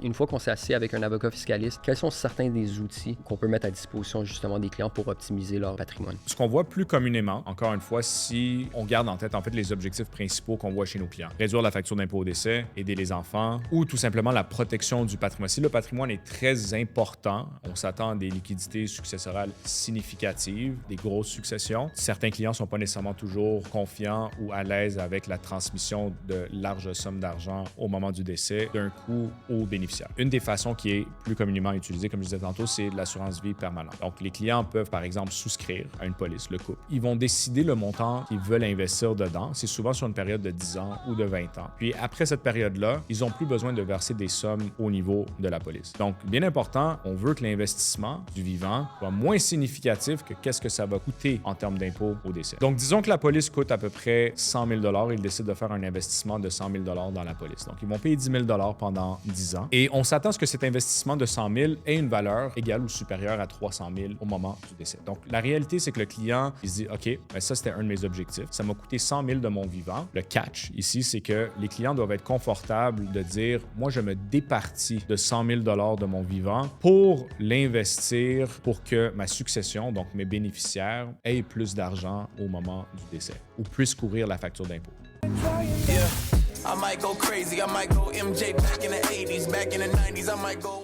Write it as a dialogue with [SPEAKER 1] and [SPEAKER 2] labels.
[SPEAKER 1] Une fois qu'on s'est assis avec un avocat fiscaliste, quels sont certains des outils qu'on peut mettre à disposition justement des clients pour optimiser leur patrimoine?
[SPEAKER 2] Ce qu'on voit plus communément, encore une fois, si on garde en tête en fait les objectifs principaux qu'on voit chez nos clients. Réduire la facture d'impôt au décès, aider les enfants ou tout simplement la protection du patrimoine. Si le patrimoine est très important, on s'attend à des liquidités successorales significatives, des grosses successions. Certains clients ne sont pas nécessairement toujours confiants ou à l'aise avec la transmission de larges sommes d'argent au moment du décès d'un coup au bénéficiaire. Une des façons qui est plus communément utilisée, comme je disais tantôt, c'est l'assurance vie permanente. Donc, les clients peuvent, par exemple, souscrire à une police, le couple. Ils vont décider le montant qu'ils veulent investir dedans. C'est souvent sur une période de 10 ans ou de 20 ans. Puis, après cette période-là, ils n'ont plus besoin de verser des sommes au niveau de la police. Donc, bien important, on veut que l'investissement du vivant soit moins significatif que qu'est-ce que ça va coûter en termes d'impôt au décès. Donc, disons que la police coûte à peu près 100 000 $. Ils décident de faire un investissement de 100 000 $ dans la police. Donc, ils vont payer 10 000 $ pendant 10 ans. Et on s'attend à ce que cet investissement de 100 000 ait une valeur égale ou supérieure à 300 000 au moment du décès. Donc, la réalité, c'est que le client, il se dit, OK, ben ça, c'était un de mes objectifs. Ça m'a coûté 100 000 de mon vivant. Le catch ici, c'est que les clients doivent être confortables de dire, moi, je me départis de 100 000 $ de mon vivant pour l'investir pour que ma succession, donc mes bénéficiaires, aient plus d'argent au moment du décès ou puissent couvrir la facture d'impôt.
[SPEAKER 3] Yeah, I might go crazy, I might go MJ back in the 80s, back in the 90s, I might go...